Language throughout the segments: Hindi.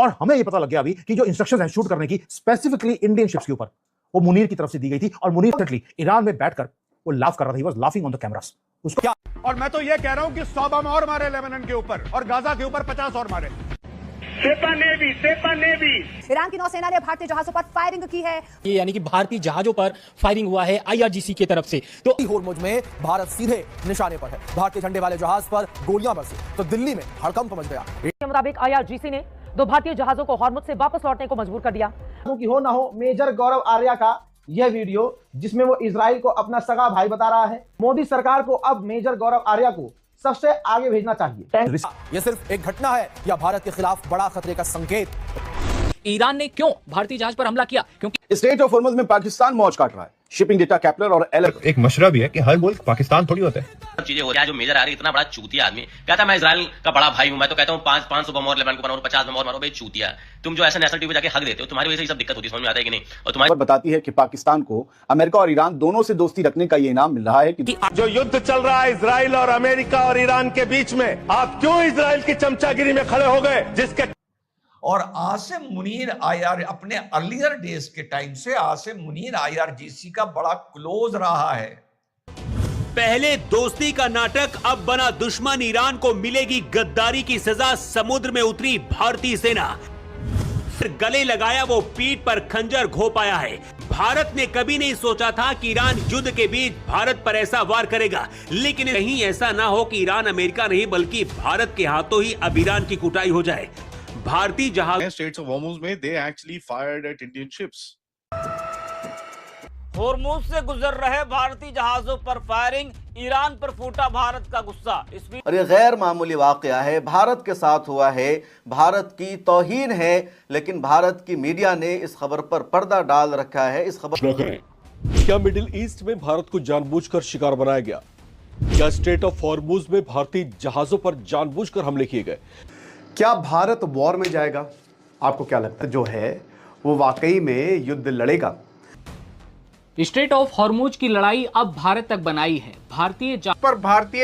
और हमें ये पता लग गया अभी कि जो इंस्ट्रक्शंस हैं शूट करने की स्पेसिफिकली इंडियन शिप्स के ऊपर, वो मुनीर की तरफ से दी गई थी। और मुनीर ईरान में बैठकर वो लाफ कर रहा था, he was laughing on the cameras. उसको क्या, और मैं तो ये कह रहा हूं कि 100 बम और मारे लेबनान के ऊपर और गाजा के ऊपर 50 और मारे। सेपा नेवी। ईरान की नौसेना ने भारतीय जहाजों पर फायरिंग की है। ये यानी कि भारतीय जहाजों पर फायरिंग हुआ है IRGC की तरफ से। तो होर्मुज में भारत सीधे निशाने पर है। भारतीय झंडे वाले जहाज पर गोलियां बरसी तो दिल्ली में हड़कंप मच गया। के मुताबिक IRGC ने 2 भारतीय जहाजों को होर्मुज से वापस लौटने को मजबूर कर दिया। कि हो ना हो मेजर गौरव आर्या का यह वीडियो जिसमें वो इजराइल को अपना सगा भाई बता रहा है। मोदी सरकार को अब मेजर गौरव आर्या को सबसे आगे भेजना चाहिए। यह सिर्फ एक घटना है या भारत के खिलाफ बड़ा खतरे का संकेत? ईरान ने क्यों भारतीय जहाज पर हमला किया? क्योंकि स्ट्रेट ऑफ हॉर्मुज में पाकिस्तान मौज काट रहा है। शिपिंग डेटा कैपलर और एक मशरा भी है कि हर मुल्क पाकिस्तान थोड़ी होता है। सब चीजें हो रही है। जो मेजर आ रही है, इतना बड़ा चूतिया आदमी कहता है मैं इजराइल का बड़ा भाई हूं। मैं तो कहता हूं 500 बम और लेबनान को बनाओ, 50 बम और मारो। भाई चूतिया तुम जो ऐसा नेशनल टीवी जाके हक देते हो, तुम्हारी वजह से सब दिक्कत होती है। समझ में आता है कि नहीं? और तुम्हारी बताती है कि पाकिस्तान को अमेरिका और ईरान दोनों से दोस्ती रखने का ये इनाम मिल रहा है कि जो युद्ध चल रहा है इजराइल और अमेरिका और ईरान के बीच में, आप क्यों इजराइल की चमचागिरी में खड़े हो गए? जिसके और आसिम मुनीर अपने अर्लियर डेज के टाइम से आसिम मुनीर IRGC का बड़ा क्लोज रहा है। पहले दोस्ती का नाटक, अब बना दुश्मन। ईरान को मिलेगी गद्दारी की सजा। समुद्र में उतरी भारतीय सेना, फिर गले लगाया वो पीठ पर खंजर घोंप आया है। भारत ने कभी नहीं सोचा था कि ईरान युद्ध के बीच भारत पर ऐसा वार करेगा, लेकिन कहीं ऐसा ना हो कि ईरान अमेरिका नहीं बल्कि भारत के हाथों ही अब ईरान की कुटाई हो जाए। भारतीय जहाज स्ट्रेट्स ऑफ हॉर्मुज में they actually fired at Indian ships. Hormuz से गुजर रहे भारतीय जहाजों पर फायरिंग, ईरान पर फूटा भारत का गुस्सा। और ये गैर मामूली वाकया है, भारत के साथ हुआ है, भारत की तौहीन है, लेकिन भारत की मीडिया ने इस खबर पर पर्दा डाल रखा है। इस खबर क्या मिडिल ईस्ट में भारत को जानबूझकर शिकार बनाया गया? क्या स्ट्रेट ऑफ हॉर्मुज में भारतीय जहाजों पर जानबूझकर हमले किए गए? क्या भारत वॉर में जाएगा? आपको क्या लगता है जो है वो वाकई में युद्ध लड़ेगा? स्ट्रेट ऑफ हॉर्मुज की लड़ाई अब भारत तक बनाई है। भारतीय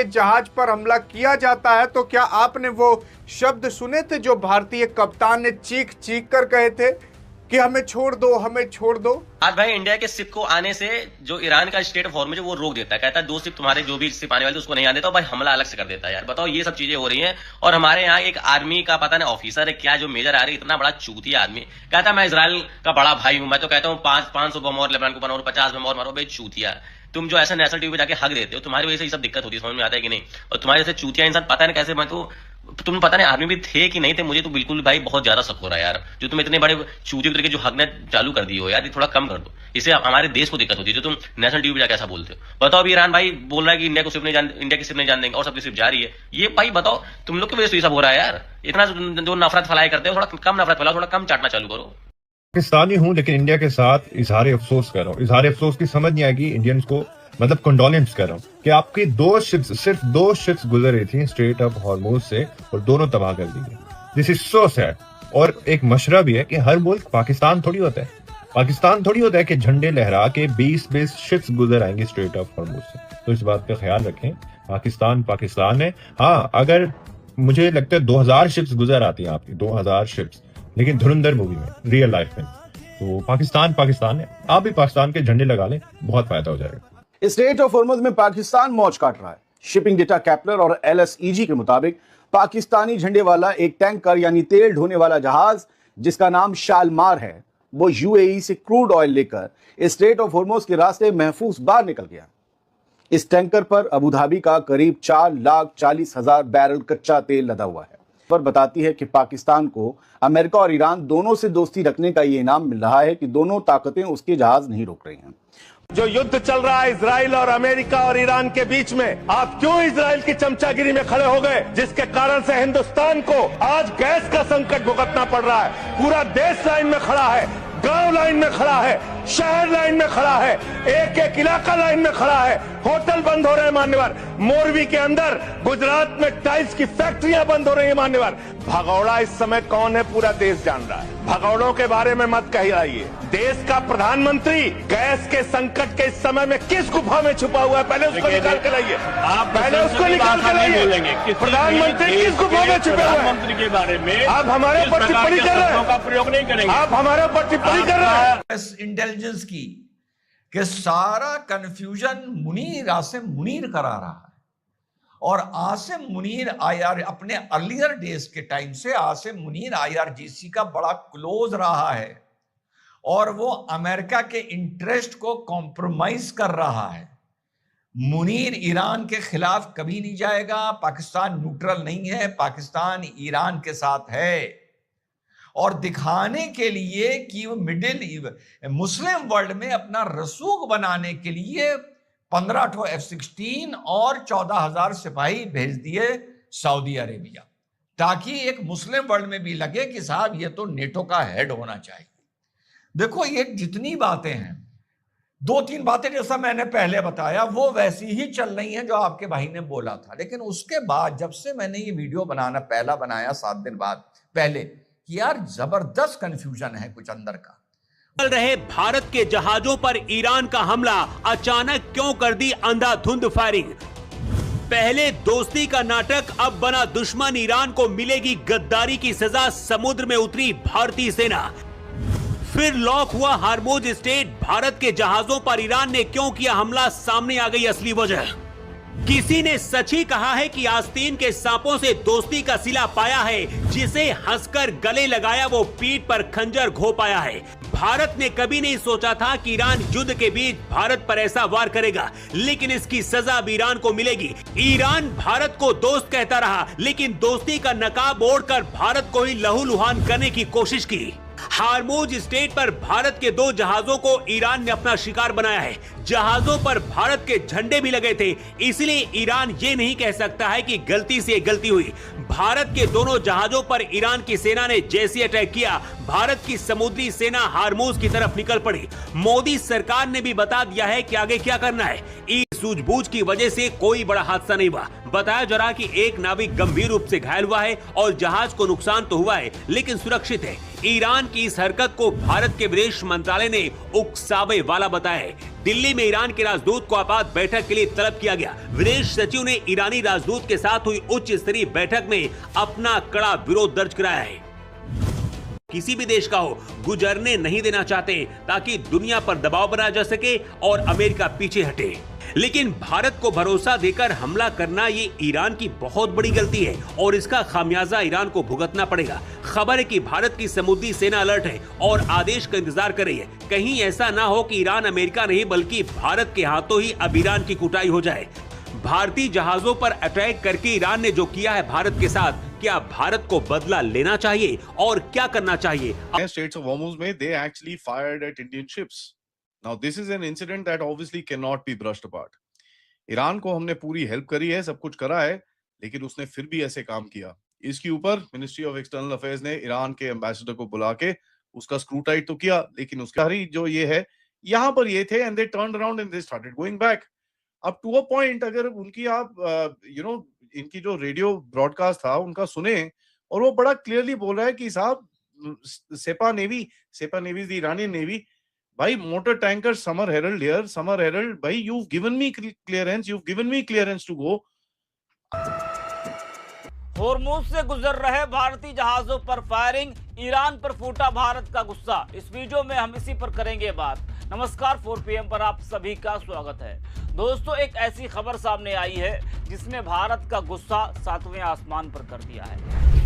जहाज पर हमला किया जाता है तो क्या आपने वो शब्द सुने थे जो भारतीय कप्तान ने चीख चीख कर कहे थे कि हमें छोड़ दो, हमें छोड़ दो? आज भाई इंडिया के शिप को आने से जो ईरान का स्टेट ऑफ हॉर्मुज वो रोक देता है। कहता है 2 शिप तुम्हारे जो भी शिप आने वाले उसको नहीं आने देता। भाई हमला अलग से कर देता है। यार बताओ, ये सब चीजें हो रही हैं। और हमारे यहाँ एक आर्मी का पता नहीं ऑफिसर है क्या, जो मेजर आ रही है, इतना बड़ा चूतिया आदमी कहता है मैं इजराइल का बड़ा भाई हूं। मैं तो कहता हूँ 500 बम और लेबनान को बनाओ, 50 बम और मारो। भाई चूतिया तुम जो ऐसा नेशनल टीवी पे जाके हक देते हो, तुम्हारी वजह से ये सब दिक्कत होती है। समझ में आता है कि नहीं? और तुम्हारे जैसे चूतिया इंसान पता नहीं कैसे, मैं तो तुम्हें पता नहीं आर्मी भी थे कि नहीं थे, मुझे तो बिल्कुल भाई बहुत ज्यादा शक हो रहा है यार। जो तुम इतने बड़े चूतियों तरीके जो हकने चालू कर दी हो यार, ये थोड़ा कम कर दो। इससे हमारे देश को दिक्कत होती है जो तुम नेशनल टीवी पे जाके ऐसा बोलते हो। बताओ अभी ईरान भाई बोल रहा है कि इंडिया की सिर्फ नहीं जान देंगे और सबकी सिर्फ जा रही है। ये भाई बताओ तुम लोग की वजह से ये सब हो रहा है यार। इतना जो नफरत फैलाए करते हो, थोड़ा कम नफरत फैलाओ, थोड़ा कम चाटना चालू करो। पाकिस्तानी हूं लेकिन इंडिया के साथ इजहार अफसोस कर रहा हूँ। इजहार अफसोस की समझ नहीं आएगी इंडियंस को, मतलब कंडोलेंस कर रहा हूँ कि आपकी सिर्फ दो शिप्स गुजर रही थी स्ट्रेट ऑफ हॉर्मुज से और दोनों तबाह कर दी गई। This is so sad. और एक मशरा भी है कि हर मुल्क पाकिस्तान थोड़ी होता है। पाकिस्तान थोड़ी होता है कि झंडे लहरा के 20 शिप्स गुजर आएंगी स्ट्रेट ऑफ हॉर्मुज से। तो इस बात का ख्याल रखें, पाकिस्तान है। हाँ, अगर मुझे लगता है 2000 शिप्स गुजर आती हैं आपकी, 2000 शिप्स, लेकिन धुरंधर मूवी में, रियल लाइफ में तो पाकिस्तान है। आप भी पाकिस्तान के झंडे लगा लें, बहुत फायदा हो जाएगा। स्ट्रेट ऑफ हॉर्मुज में पाकिस्तान मौज काट रहा है। शिपिंग डेटा कैपलर और LSEG के मुताबिक पाकिस्तानी झंडे वाला एक टैंकर यानी तेल ढोने वाला जहाज जिसका नाम शालमार है, वो UAE से क्रूड ऑयल लेकर स्ट्रेट ऑफ हॉर्मुज के रास्ते महफूज बाहर निकल गया। इस टैंकर पर अबू धाबी का करीब 4,40,000 बैरल कच्चा तेल लदा हुआ है। पर बताती है कि पाकिस्तान को अमेरिका और ईरान दोनों से दोस्ती रखने का ये इनाम मिल रहा है कि दोनों ताकतें उसके जहाज नहीं रोक रही हैं। जो युद्ध चल रहा है इजराइल और अमेरिका और ईरान के बीच में, आप क्यों इजराइल की चमचागिरी में खड़े हो गए? जिसके कारण से हिंदुस्तान को आज गैस का संकट भुगतना पड़ रहा है। पूरा देश लाइन में खड़ा है, गांव लाइन में खड़ा है, शहर लाइन में खड़ा है, एक एक इलाका लाइन में खड़ा है, होटल बंद हो रहे हैं मान्यवर, मोरवी के अंदर गुजरात में टाइल्स की फैक्ट्रियां बंद हो रही है मान्यवर। भगौड़ा इस समय कौन है पूरा देश जान रहा है, भगौड़ों के बारे में मत कहिए। देश का प्रधानमंत्री गैस के संकट के इस समय में किस गुफा में छुपा हुआ है, पहले उसको निकाल के लाइए, पहले उसको निकाल के लाइए। प्रधानमंत्री किस गुफा में छुपे हुए हैं, मंत्री के बारे में आप हमारे ऊपर टिप्पणी कर रहे हैं, का प्रयोग नहीं करेंगे, आप हमारे ऊपर टिप्पणी कर रहे हैं इंटेलिजेंस की कि सारा कंफ्यूजन मुनीर आसिम मुनीर करा रहा है। और आसिम मुनीर आईआर अपने अर्लियर डेज के टाइम से आसिम मुनीर आईआरजीसी का बड़ा क्लोज रहा है और वो अमेरिका के इंटरेस्ट को कॉम्प्रोमाइज कर रहा है। मुनीर ईरान के खिलाफ कभी नहीं जाएगा, पाकिस्तान न्यूट्रल नहीं है, पाकिस्तान ईरान के साथ है। और दिखाने के लिए कि वो मिडिल मुस्लिम वर्ल्ड में अपना रसूख बनाने के लिए 15 F-16 और 14,000 सिपाही भेज दिए सऊदी अरेबिया, ताकि एक मुस्लिम वर्ल्ड में भी लगे कि साहब ये तो नेटो का हेड होना चाहिए। देखो ये जितनी बातें हैं, 2-3 बातें जैसा मैंने पहले बताया वो वैसी ही चल रही हैं जो आपके भाई ने बोला था। लेकिन उसके बाद जब से मैंने ये वीडियो पहला बनाया 7 दिन बाद पहले, कि यार जबरदस्त कंफ्यूजन है कुछ अंदर का। चल रहे भारत के जहाजों पर ईरान का हमला, अचानक क्यों कर दी अंधाधुंध फायरिंग? पहले दोस्ती का नाटक, अब बना दुश्मन, ईरान को मिलेगी गद्दारी की सजा, समुद्र में उतरी भारतीय सेना। फिर लॉक हुआ हार्मोज स्ट्रेट, भारत के जहाजों पर ईरान ने क्यों किया हमला, सामने आ गई असली वजह। किसी ने सच ही कहा है कि आस्तीन के सांपों से दोस्ती का सिला पाया है, जिसे हंसकर गले लगाया वो पीठ पर खंजर घो पाया है। भारत ने कभी नहीं सोचा था कि ईरान युद्ध के बीच भारत पर ऐसा वार करेगा, लेकिन इसकी सजा अब ईरान को मिलेगी। ईरान भारत को दोस्त कहता रहा, लेकिन दोस्ती का नकाब ओढ़कर भारत को ही लहूलुहान करने की कोशिश की। हार्मोज स्ट्रेट पर भारत के 2 जहाजों को ईरान ने अपना शिकार बनाया है। जहाजों पर भारत के झंडे भी लगे थे, इसलिए ईरान ये नहीं कह सकता है कि गलती से गलती हुई। भारत के दोनों जहाजों पर ईरान की सेना ने जैसे अटैक किया, भारत की समुद्री सेना हार्मोज की तरफ निकल पड़ी। मोदी सरकार ने भी बता दिया है कि आगे क्या करना है। इस सूझबूझ की वजह से कोई बड़ा हादसा नहीं हुआ। बताया जा रहा कि एक नाविक गंभीर रूप से घायल हुआ है और जहाज को नुकसान तो हुआ है, लेकिन सुरक्षित है। ईरान की इस हरकत को भारत के विदेश मंत्रालय ने उकसावे वाला बताया है। दिल्ली में ईरान के राजदूत को आपात बैठक के लिए तलब किया गया। विदेश सचिव ने ईरानी राजदूत के साथ हुई उच्च स्तरीय बैठक में अपना कड़ा विरोध दर्ज कराया है। किसी भी देश का हो, गुजरने नहीं देना चाहते ताकि दुनिया पर दबाव बनाया जा सके और अमेरिका पीछे हटे। लेकिन भारत को भरोसा देकर हमला करना ये ईरान की बहुत बड़ी गलती है और इसका खामियाजा ईरान को भुगतना पड़ेगा। खबर है कि भारत की समुद्री सेना अलर्ट है और आदेश का इंतजार कर रही है। कहीं ऐसा ना हो कि ईरान अमेरिका नहीं बल्कि भारत के हाथों ही अब ईरान की कुटाई हो जाए। भारतीय जहाजों पर अटैक करके ईरान ने जो किया है भारत के साथ, क्या भारत को बदला लेना चाहिए और क्या करना चाहिए? Straits of Hormuz में they actually fired at Indian ships. Now this is an incident that obviously cannot be brushed apart. Iran को हमने पूरी हेल्प करी है, सब कुछ करा है, लेकिन उसने फिर भी ऐसे काम किया। इसके ऊपर मिनिस्ट्री ऑफ एक्सटर्नल अफेयर्स ने ईरान के एम्बेसडर को बुला के उसका स्क्रूटाइट तो किया, लेकिन उसका जो ये है यहाँ पर ये थे and they turned around and they started going back. अब टू अ पॉइंट अगर उनकी आप इनकी जो रेडियो ब्रॉडकास्ट था उनका सुने और वो बड़ा क्लियरली बोल रहा है कि साहब सेपा navy is the Iranian navy, भाई मोटर टैंकर समर हेरल्ड भाई you've given me clearance to go। Hormuz से गुजर रहे भारतीय जहाजों पर फायरिंग, ईरान पर फूटा भारत का गुस्सा। इस वीडियो में हम इसी पर करेंगे बात। नमस्कार, 4 PM पर आप सभी का स्वागत है। दोस्तों, एक ऐसी खबर सामने आई है जिसने भारत का गुस्सा 7वें आसमान पर कर दिया है।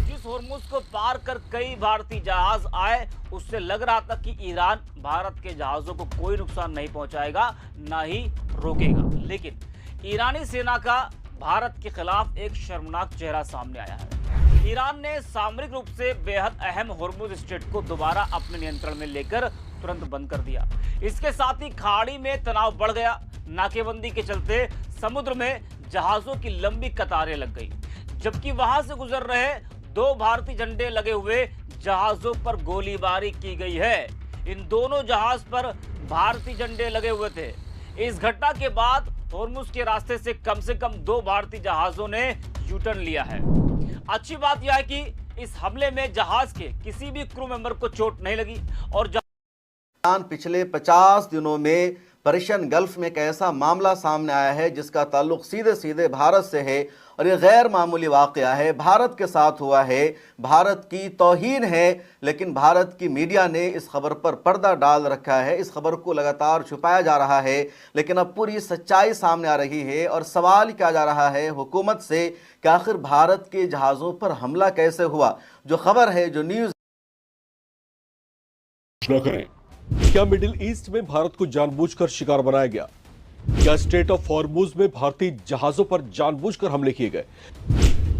जिस होर्मुज को पार कर कई भारतीय जहाज आए, उससे लग रहा था कि ईरान भारत के जहाजों को कोई नुकसान नहीं पहुंचाएगा, ना ही रोकेगा। लेकिन ईरानी सेना का भारत के खिलाफ एक शर्मनाक चेहरा सामने आया है। ईरान ने सामरिक रूप से बेहद अहम होर्मुज स्ट्रेट को दोबारा अपने नियंत्रण में लेकर तुरंत बंद कर दिया। इसके साथ ही खाड़ी में तनाव बढ़ गया। नाकेबंदी के चलते समुद्र में जहाजों की लंबी कतारें लग गई, जबकि वहां से गुजर रहे 2 भारतीय झंडे लगे हुए जहाजों पर गोलीबारी की गई है। इन दोनों जहाज पर भारतीय झंडे लगे हुए थे। इस घटना के बाद होर्मुज के रास्ते से कम 2 भारतीय जहाजों ने यू टर्न लिया है। अच्छी बात यह है कि इस हमले में जहाज के किसी भी क्रू मेंबर को चोट नहीं लगी और पिछले 50 दिनों में पर्शियन गल्फ में एक ऐसा मामला सामने आया है जिसका ताल्लुक सीधे सीधे भारत से है और ये गैर मामूली वाकया है, भारत के साथ हुआ है, भारत की तौहीन है। लेकिन भारत की मीडिया ने इस खबर पर पर्दा डाल रखा है, इस खबर को लगातार छुपाया जा रहा है। लेकिन अब पूरी सच्चाई सामने आ रही है और सवाल किया जा रहा है हुकूमत से कि आखिर भारत के जहाज़ों पर हमला कैसे हुआ। जो खबर है, जो न्यूज़ करें, क्या मिडिल ईस्ट में भारत को जानबूझकर शिकार बनाया गया? क्या स्ट्रेट ऑफ हॉर्मुज में भारतीय जहाजों पर जानबूझकर हमले किए गए?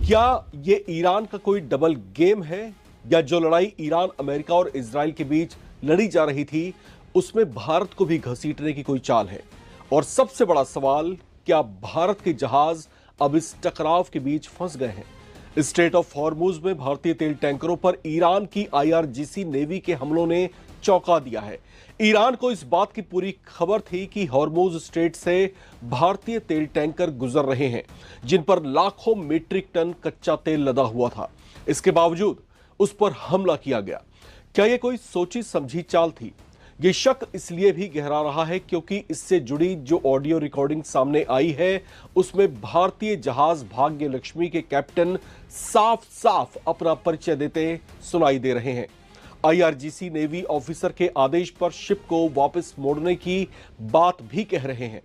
क्या ये ईरान का कोई डबल गेम है या जो लड़ाई ईरान, अमेरिका और इजराइल के बीच लड़ी जा रही थी उसमें भारत को भी घसीटने की कोई चाल है? और सबसे बड़ा सवाल, क्या भारत के जहाज अब इस टकराव के बीच फंस गए हैं? स्ट्रेट ऑफ हॉर्मुज में भारतीय तेल टैंकरों पर ईरान की IRGC नेवी के हमलों ने चौंका दिया है। ईरान को इस बात की पूरी खबर थी कि हॉर्मुज स्ट्रेट से भारतीय तेल टैंकर गुजर रहे हैं जिन पर लाखों मीट्रिक टन कच्चा तेल लदा हुआ था। इसके बावजूद उस पर हमला किया गया। क्या यह कोई सोची समझी चाल थी? ये शक इसलिए भी गहरा रहा है क्योंकि इससे जुड़ी जो ऑडियो रिकॉर्डिंग सामने आई है उसमें भारतीय जहाज भाग्य लक्ष्मी के कैप्टन साफ साफ अपना परिचय देते सुनाई दे रहे हैं। IRGC नेवी ऑफिसर के आदेश पर शिप को वापस मोड़ने की बात भी कह रहे हैं।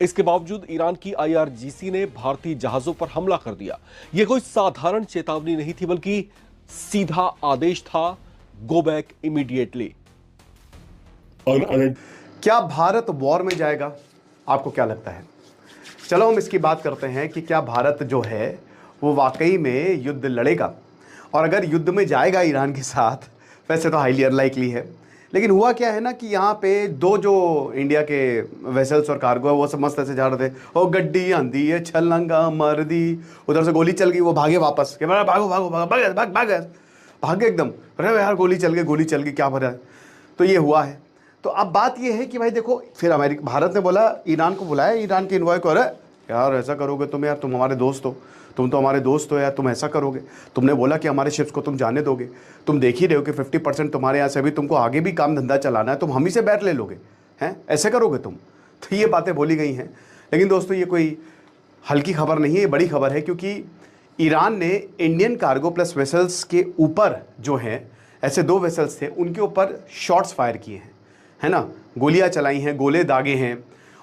इसके बावजूद ईरान की IRGC ने भारतीय जहाजों पर हमला कर दिया। यह कोई साधारण चेतावनी नहीं थी बल्कि सीधा आदेश था, गो बैक इमीडिएटली। क्या भारत वॉर में जाएगा? आपको क्या लगता है? चलो हम इसकी बात करते हैं कि क्या भारत जो है वो वाकई में युद्ध लड़ेगा, और अगर युद्ध में जाएगा ईरान के साथ, वैसे तो हाईली अनलाइकली है। लेकिन हुआ क्या है ना कि यहाँ पे दो जो इंडिया के वेसल्स और कार्गो है वो सब मस्त ऐसे जा रहे थे, ओ गड्डी आंधी है छलंगा मार दी, उधर से गोली चल गई, वो भागे वापस कि भागो भागो भागो भागे एकदम, अरे यार गोली चल गई क्या भरा है। तो ये हुआ है। तो अब बात ये है कि भाई देखो, फिर भारत ने बोला, ईरान को बुलाया, ईरान के इन्वॉय को, अरे यार ऐसा करोगे तुम, यार तुम हमारे दोस्त हो, तुम तो हमारे दोस्त हो यार, तुम ऐसा करोगे, तुमने बोला कि हमारे शिप्स को तुम जाने दोगे, तुम देख ही रहे हो कि 50% तुम्हारे यहाँ से अभी तुमको आगे भी काम धंधा चलाना है, तुम हम ही से बैठ ले लोगे हैं, ऐसे करोगे तुम। तो ये बातें बोली गई हैं। लेकिन दोस्तों ये कोई हल्की खबर नहीं है, ये बड़ी खबर है, क्योंकि ईरान ने इंडियन कार्गो प्लस वेसल्स के ऊपर जो हैं, ऐसे 2 वेसल्स थे, उनके ऊपर शॉट्स फायर किए हैं, है ना, गोलियाँ चलाई हैं, गोले दागे हैं,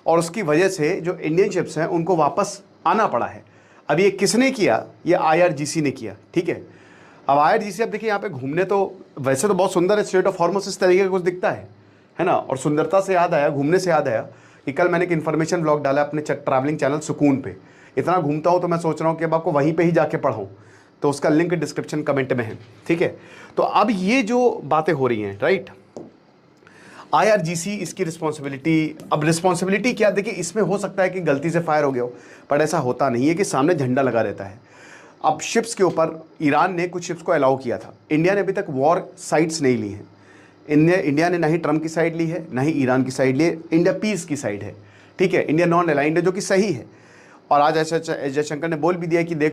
और उसकी वजह से जो इंडियन शिप्स हैं उनको वापस आना पड़ा है। अब ये किसने किया? ये IRGC ने किया, ठीक है। अब IRGC, अब देखिए यहाँ पे घूमने तो वैसे तो बहुत सुंदर है, स्ट्रेट ऑफ हॉर्मुज इस तरीके का कुछ दिखता है ना। और सुंदरता से याद आया, घूमने से याद आया कि कल मैंने एक इन्फॉर्मेशन ब्लॉग डाला अपने ट्रैवलिंग चैनल सुकून पे। इतना घूमता हूँ तो मैं सोच रहा हूँ कि अब आपको वहीं पर ही जाके पढ़ाऊँ, तो उसका लिंक डिस्क्रिप्शन कमेंट में है, ठीक है। तो अब ये जो बातें हो रही हैं, राइट, IRGC इसकी रिस्पॉन्सिबिलिटी, अब रिस्पॉन्सिबिलिटी क्या, देखिए इसमें हो सकता है कि गलती से फायर हो गया हो, पर ऐसा होता नहीं है कि सामने झंडा लगा रहता है। अब शिप्स के ऊपर ईरान ने कुछ शिप्स को अलाउ किया था। इंडिया ने अभी तक वॉर साइड्स नहीं ली हैं। इंडिया ने ना ही ट्रम्प की साइड ली है, ना ही ईरान की साइड ली है। इंडिया पीस की साइड है, ठीक है। इंडिया नॉन अलाइंड है, जो कि सही है। और आज जयशंकर ने बोल भी दिया कि देख